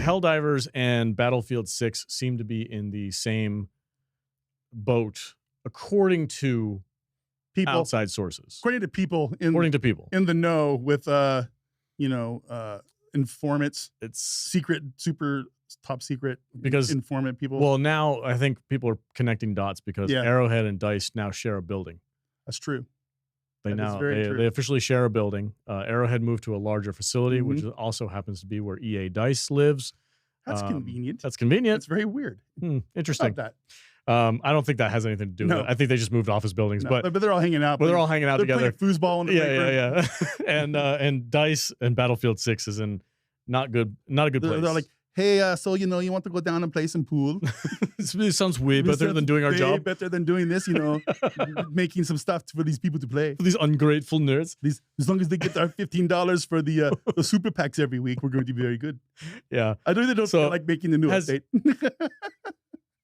Helldivers and Battlefield 6 seem to be in the same boat, according to outside sources. According to people in the know with informants. It's secret, super top secret because informant people. Well, now I think people are connecting dots because Arrowhead and DICE now share a building. That's true. They officially share a building. Arrowhead moved to a larger facility, which also happens to be where EA DICE lives. That's convenient. That's convenient. That's very weird. Interesting. That. I don't think that has anything to do with it. I think they just moved office buildings, but they're all hanging out. But they're all hanging out together. Playing foosball in the yeah. And DICE and Battlefield 6 is in not a good place. They're like, hey, so you want to go down and play some pool? It sounds way better than doing our job. Better than doing this, making some stuff for these people to play. For these ungrateful nerds. As long as they get our $15 for the super packs every week, we're going to be very good. Yeah, I really don't feel like making the new update.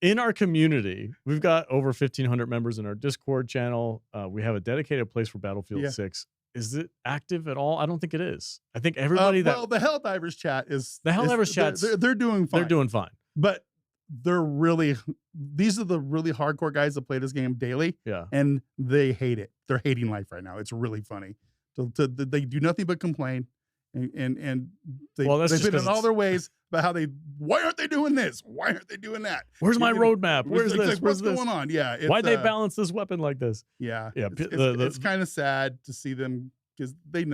In our community, we've got over 1,500 members in our Discord channel. We have a dedicated place for Battlefield 6. Is it active at all? I don't think it is. I think everybody the Helldivers chat is they're doing fine. They're doing fine. But these are the really hardcore guys that play this game daily. Yeah. And they hate it. They're hating life right now. It's really funny. They do nothing but complain. And they've been in all their ways about why aren't they doing this? Why aren't they doing that? Where's my roadmap? Where's this? What's going on? Yeah. Why'd they balance this weapon like this? Yeah. Yeah. It's kind of sad to see them because they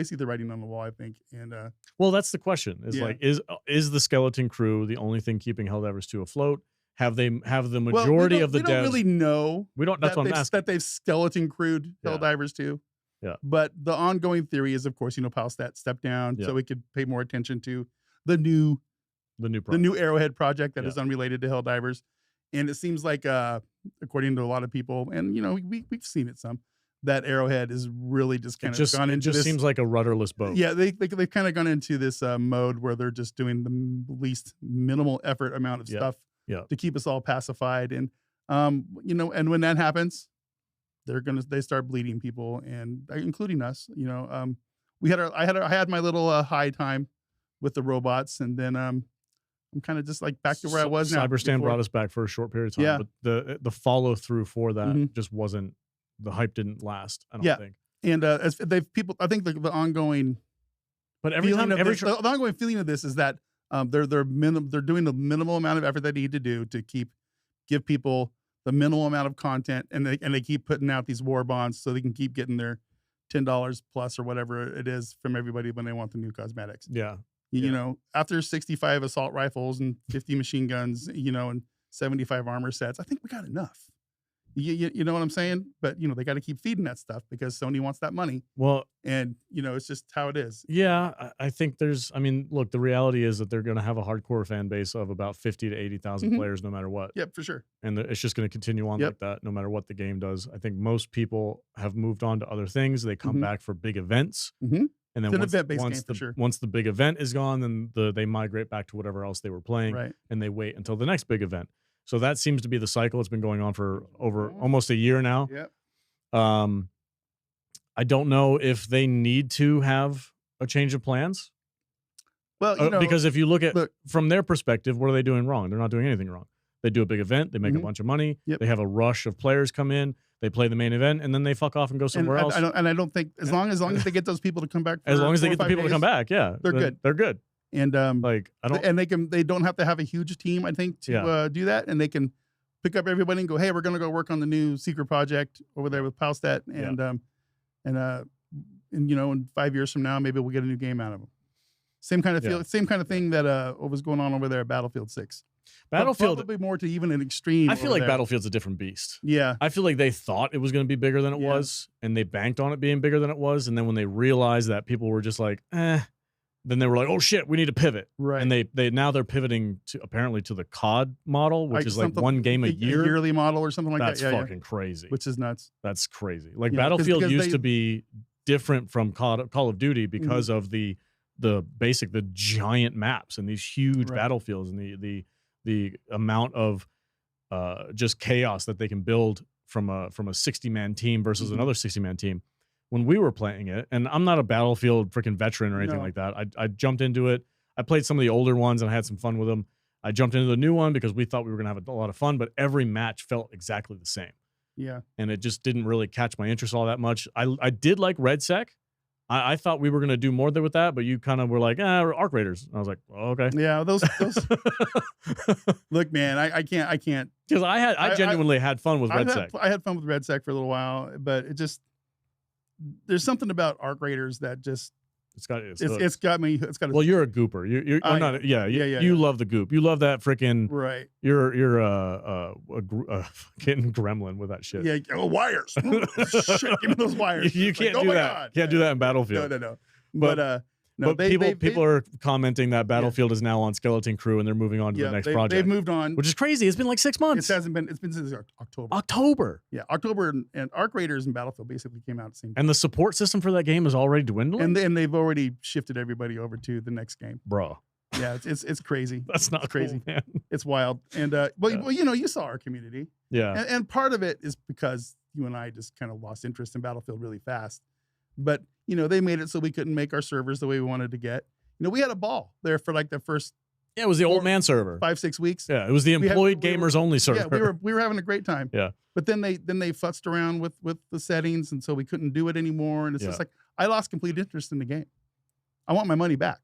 see the writing on the wall, I think. And well, that's the question. Is the skeleton crew the only thing keeping Helldivers 2 afloat? Have the majority of the devs? We don't really know. We don't. That's what I'm asking. That they've skeleton crewed Helldivers 2. Yeah. But the ongoing theory is, of course, Palstat stepped down so we could pay more attention to the new Arrowhead project that is unrelated to Helldivers. And it seems like, according to a lot of people, and we've seen it some, that Arrowhead is really just kind of gone into this. It just seems like a rudderless boat. Yeah, they've kind of gone into this mode where they're just doing the least minimal effort amount of stuff to keep us all pacified. And and when that happens, they start bleeding people, and including us. I had my little high time with the robots, and then I'm kind of just like back to where I was now. Cyberstan brought us back for a short period of time, but the follow through for that just wasn't. The hype didn't last. I don't think. And as I think the ongoing, but the ongoing feeling of this is that they're doing the minimal amount of effort they need to do to give people the minimal amount of content, and they keep putting out these war bonds so they can keep getting their $10 plus or whatever it is from everybody when they want the new cosmetics. Yeah. After 65 assault rifles and 50 machine guns, and 75 armor sets, I think we got enough. You know what I'm saying? But they got to keep feeding that stuff because Sony wants that money. Well, and it's just how it is. Yeah, I think look, the reality is that they're going to have a hardcore fan base of about 50 to 80,000 players, no matter what. Yep, for sure. And it's just going to continue on like that, no matter what the game does. I think most people have moved on to other things. They come back for big events. And then once the big event is gone, then they migrate back to whatever else they were playing, and they wait until the next big event. So that seems to be the cycle. It's been going on for over almost a year now. Yep. I don't know if they need to have a change of plans. Well, because if you look from their perspective, what are they doing wrong? They're not doing anything wrong. They do a big event. They make a bunch of money. Yep. They have a rush of players come in. They play the main event, and then they fuck off and go somewhere else. I don't think as long as they get those people to come back. As long as they get the people to come back, they're good. They're good. And they don't have to have a huge team, I think, to do that, and they can pick up everybody and go, hey, we're going to go work on the new secret project over there with Palstat, and in 5 years from now, maybe we'll get a new game out of them. Same kind of thing that what was going on over there at Battlefield 6. Battlefield probably more to even an extreme. I feel like Battlefield's a different beast. Yeah, I feel like they thought it was going to be bigger than it was, and they banked on it being bigger than it was, and then when they realized that people were just like, then they were like, oh shit, we need to pivot. Right. And they're pivoting to the COD model, which is like one game a year. A yearly model or something like that. That's fucking yeah. crazy. Which is nuts. That's crazy. Like Battlefield used to be different from Call of Duty because of the giant maps and these huge battlefields and the amount of just chaos that they can build from a 60-man team versus another 60-man team. When we were playing it, and I'm not a Battlefield freaking veteran or anything like that. I jumped into it. I played some of the older ones and I had some fun with them. I jumped into the new one because we thought we were going to have a lot of fun, but every match felt exactly the same. Yeah. And it just didn't really catch my interest all that much. I did like RedSec. I thought we were going to do more with that, but you kind of were like, Arc Raiders. And I was like, oh, okay. Yeah, those look, man, I can't. Because I genuinely had fun with RedSec. I had fun with RedSec for a little while, but it just, there's something about Arc Raiders that just, it's got me. Well, you're a gooper. You're not. Yeah. You love the goop. You love that freaking. Right. You're a fucking gremlin with that shit. Yeah. Oh, wires. Shit, give me those wires. You can't do that. God. Can't do that in Battlefield. No. But people are commenting that Battlefield is now on Skeleton Crew and they're moving on to the next project. They've moved on, which is crazy. It's been like 6 months. It hasn't been. It's been since October. Yeah, October, and Arc Raiders and Battlefield basically came out at the same time. And the support system for that game is already dwindling. And they've already shifted everybody over to the next game, bro. Yeah, it's crazy. That's not crazy, cool, man. It's wild. And well, you saw our community. Yeah, and part of it is because you and I just kind of lost interest in Battlefield really fast. But they made it so we couldn't make our servers the way we wanted to get. We had a ball there for like the first. Yeah, it was the old man server. 5-6 weeks. Yeah, it was the employed gamers only server. Yeah, we were having a great time. Yeah. But then they futzed around with the settings, and so we couldn't do it anymore. And it's just like I lost complete interest in the game. I want my money back.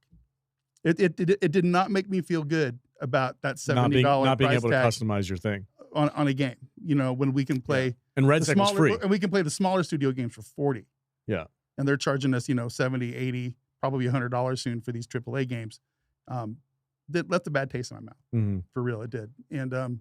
It did not make me feel good about that $70 not being able to tag customize your thing on a game. When we can play and RedSec was free, and we can play the smaller studio games for $40. Yeah. And they're charging us $70, $80, probably $100 soon for these AAA games. That left a bad taste in my mouth. For real, it did. And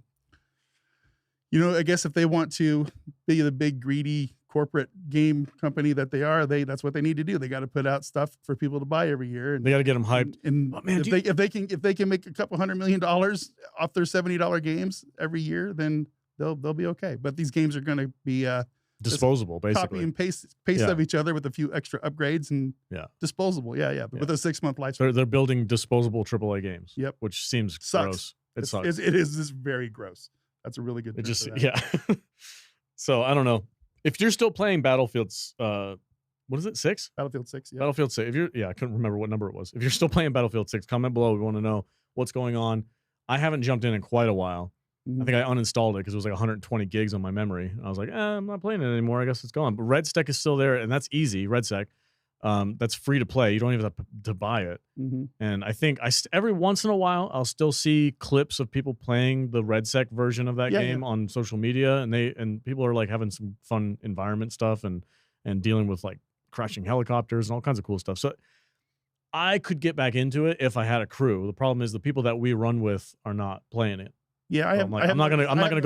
I guess if they want to be the big greedy corporate game company that they are, that's what they need to do. They got to put out stuff for people to buy every year, and they got to get them hyped. And man, if they can make a couple $100 million off their $70 games every year, then they'll be okay. But these games are going to be disposable, basically. Copy and paste of each other with a few extra upgrades and disposable. But with a 6-month lifespan. They're building disposable AAA games. Yep. Which seems gross. It sucks. It is just very gross. That's a really good term for that. So I don't know. If you're still playing Battlefield's what is it, 6? Battlefield 6, yeah. Battlefield 6. I couldn't remember what number it was. If you're still playing Battlefield 6, comment below. We want to know what's going on. I haven't jumped in quite a while. I think I uninstalled it because it was like 120 gigs on my memory. I was like, I'm not playing it anymore. I guess it's gone. But RedSec is still there, and that's easy. RedSec, that's free to play. You don't even have to buy it. And I think every once in a while, I'll still see clips of people playing the RedSec version of that game on social media, and people are like having some fun environment stuff and dealing with like crashing helicopters and all kinds of cool stuff. So I could get back into it if I had a crew. The problem is the people that we run with are not playing it. Yeah, I'm not gonna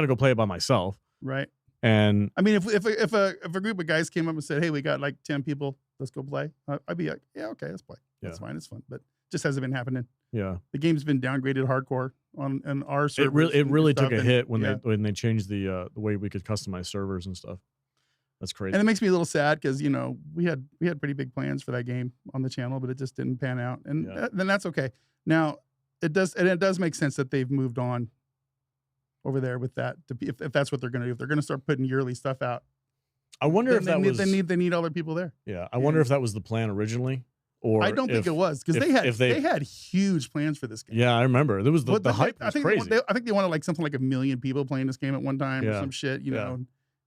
go play it by myself. Right. And I mean, if a group of guys came up and said, "Hey, we got like 10 people, let's go play," I'd be like, "Yeah, okay, let's play. That's fine, it's fun." But just hasn't been happening. Yeah, the game's been downgraded hardcore on our servers. It really took a hit when they changed the way we could customize servers and stuff. That's crazy. And it makes me a little sad because we had pretty big plans for that game on the channel, but it just didn't pan out, and then that's okay. Now. It does make sense that they've moved on over there with that. If that's what they're going to do, if they're going to start putting yearly stuff out, I wonder if they need all their people there. Yeah, I wonder if that was the plan originally, or I don't think it was because they had huge plans for this game. Yeah, I remember there was the hype was crazy. I think they wanted like something like 1 million people playing this game at one time or some shit.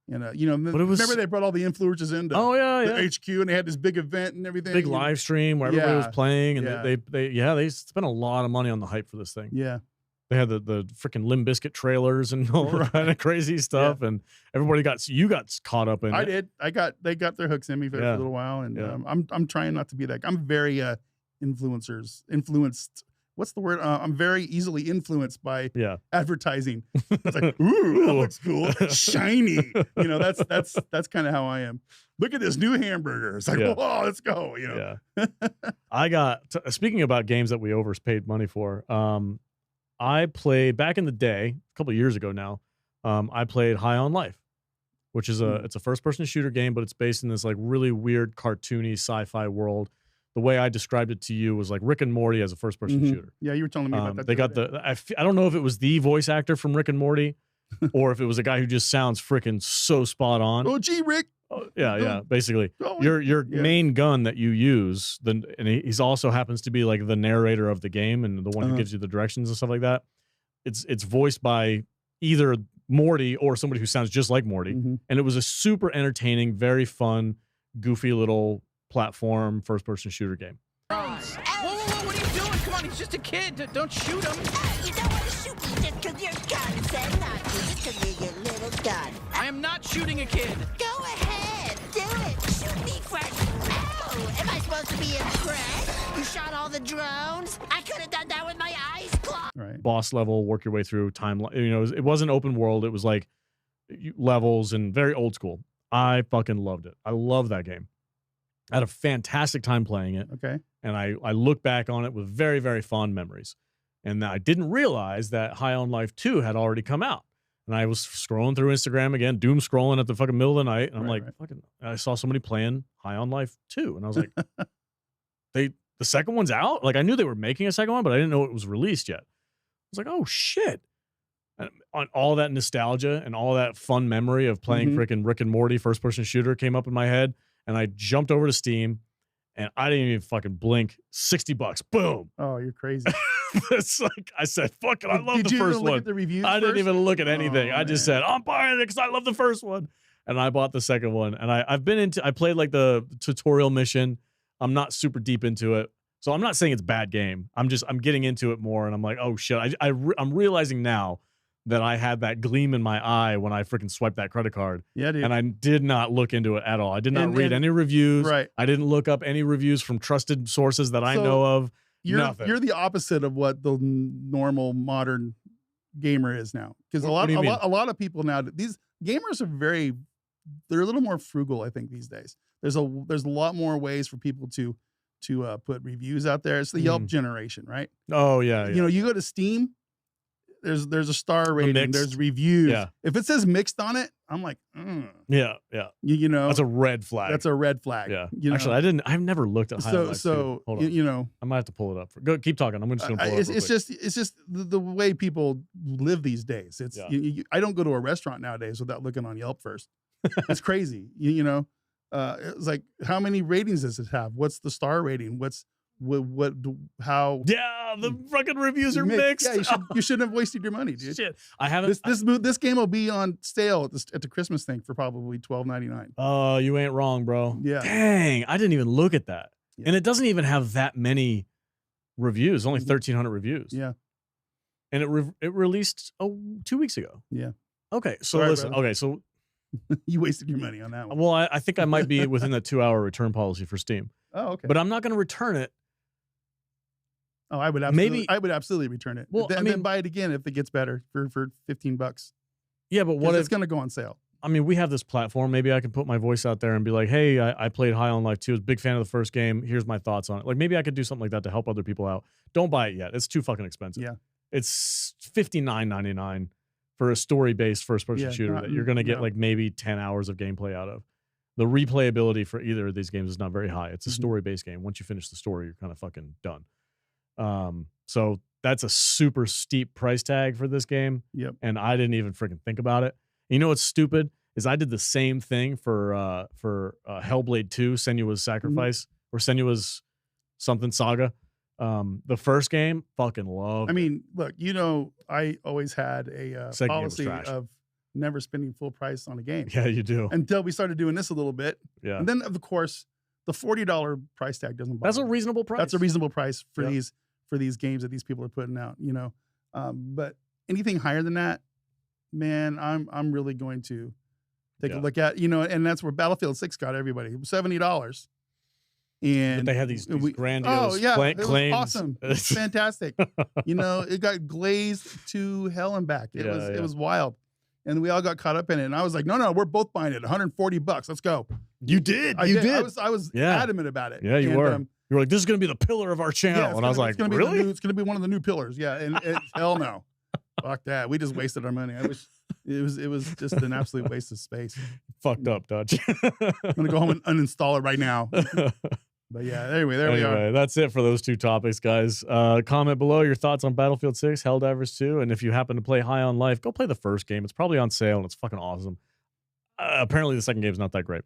Remember they brought all the influencers into the HQ and they had this big event and everything. Big live stream where everybody was playing and they spent a lot of money on the hype for this thing. Yeah. They had the freaking Limb Bizkit trailers and all that kind of crazy stuff and everybody got caught up in it. They got their hooks in me for a little while and I'm trying not to be that. I'm very influenced. What's the word? I'm very easily influenced by advertising. It's like, ooh, that looks cool, shiny. That's kind of how I am. Look at this new hamburger. It's like, whoa, let's go. I got speaking about games that we overpaid money for. I played back in the day, a couple of years ago now. I played High on Life, which is it's a first-person shooter game, but it's based in this like really weird, cartoony sci-fi world. The way I described it to you was like Rick and Morty as a first-person shooter. Yeah, you were telling me about that. They got I don't know if it was the voice actor from Rick and Morty, or if it was a guy who just sounds freaking so spot on. Oh, gee, Rick. Yeah. Basically, your main gun that you use, and he's also happens to be like the narrator of the game and the one who gives you the directions and stuff like that. It's voiced by either Morty or somebody who sounds just like Morty, and it was a super entertaining, very fun, goofy little platform first-person shooter game. Whoa, what are you doing? Come on, he's just a kid. Don't shoot him. You don't want to shoot me just because you're gun said not to, just because you're your little gun. I am not shooting a kid. Go ahead, do it. Shoot me first. Oh, am I supposed to be impressed? You shot all the drones? I could have done that with my eyes closed. Right. Boss level, work your way through timeline. It wasn't open world. It was like levels and very old school. I fucking loved it. I love that game. I had a fantastic time playing it. Okay. And I look back on it with very, very fond memories. And I didn't realize that High on Life 2 had already come out. And I was scrolling through Instagram again, doom scrolling at the fucking middle of the night. And I'm fucking, I saw somebody playing High on Life 2. And I was like, the second one's out? Like, I knew they were making a second one, but I didn't know it was released yet. I was like, oh, shit. And on all that nostalgia and all that fun memory of playing freaking Rick and Morty first-person shooter came up in my head. And I jumped over to Steam, and I didn't even fucking blink. $60. Boom. Oh, you're crazy. It's like I said, fuck it. I love the first one. Did you look at the reviews I didn't even look at anything. Oh, I just said, I'm buying it because I love the first one. And I bought the second one. And I played like the tutorial mission. I'm not super deep into it. So I'm not saying it's a bad game. I'm getting into it more. And I'm like, oh shit. I'm realizing now that I had that gleam in my eye when I freaking swiped that credit card. Yeah, dude. And I did not look into it at all. I did not read any reviews. Right. I didn't look up any reviews from trusted sources that I know of. You're the opposite of what the normal modern gamer is now. Because a lot of people now, these gamers are they're a little more frugal, I think, these days. There's a lot more ways for people to put reviews out there. It's the Yelp generation, right? Oh yeah. You go to Steam. There's a star rating. There's reviews. Yeah. If it says mixed on it, I'm like, yeah. That's a red flag. That's a red flag. Yeah. Actually, I've never looked at High on Life 2. Hold on. I might have to pull it up. Go, keep talking. I'm just gonna pull it up. It's just the way people live these days. It's I don't go to a restaurant nowadays without looking on Yelp first. It's crazy. It's like, how many ratings does it have? What's the star rating? How? Yeah, the fucking reviews are mixed. Yeah, you shouldn't have wasted your money, dude. Shit, I haven't. This game will be on sale at the Christmas thing for probably $12.99. Oh, you ain't wrong, bro. Yeah. Dang, I didn't even look at that, and it doesn't even have that many reviews. Only 1,300 reviews. Yeah. And it released 2 weeks ago. Yeah. Okay, so listen. Brother. Okay, so you wasted your money on that one. Well, I think I might be within the 2-hour return policy for Steam. Oh, okay. But I'm not going to return it. Oh, I would absolutely return it. Well, then buy it again if it gets better for $15. Yeah, but what if it's going to go on sale? I mean, we have this platform. Maybe I can put my voice out there and be like, "Hey, I played High on Life 2. I was a big fan of the first game. Here's my thoughts on it." Like maybe I could do something like that to help other people out. Don't buy it yet. It's too fucking expensive. Yeah, it's $59.99 for a story-based first-person shooter that you're going to get like maybe 10 hours of gameplay out of. The replayability for either of these games is not very high. It's a story-based game. Once you finish the story, you're kind of fucking done. So that's a super steep price tag for this game. Yep. And I didn't even freaking think about it. You know what's stupid is I did the same thing for Hellblade 2, Senua's Sacrifice, or Senua's something saga. The first game, fucking loved. I mean, look, I always had a policy of never spending full price on a game. Yeah, you do. Until we started doing this a little bit. Yeah. And then, of course, the $40 price tag doesn't bother me. That's a reasonable price. That's a reasonable price for these games that these people are putting out, But anything higher than that, man, I'm really going to take a look at, and that's where Battlefield 6 got everybody. $70. And but they had these grandiose claims. It was awesome. It was fantastic. It got glazed to hell and back. It was wild. And we all got caught up in it. And I was like, no, we're both buying it. $140. Let's go. You did. I did. I was adamant about it. Yeah, you were. You were like, this is going to be the pillar of our channel. Yeah, and I was like, really? It's going to be one of the new pillars. Yeah. And hell no. Fuck that. We just wasted our money. I wish it was just an absolute waste of space. Fucked up, Dutch. I'm going to go home and uninstall it right now. But yeah, anyway, we are. That's it for those two topics, guys. Comment below your thoughts on Battlefield 6, Helldivers 2, and if you happen to play High on Life, go play the first game. It's probably on sale, and it's fucking awesome. Apparently, the second game's not that great.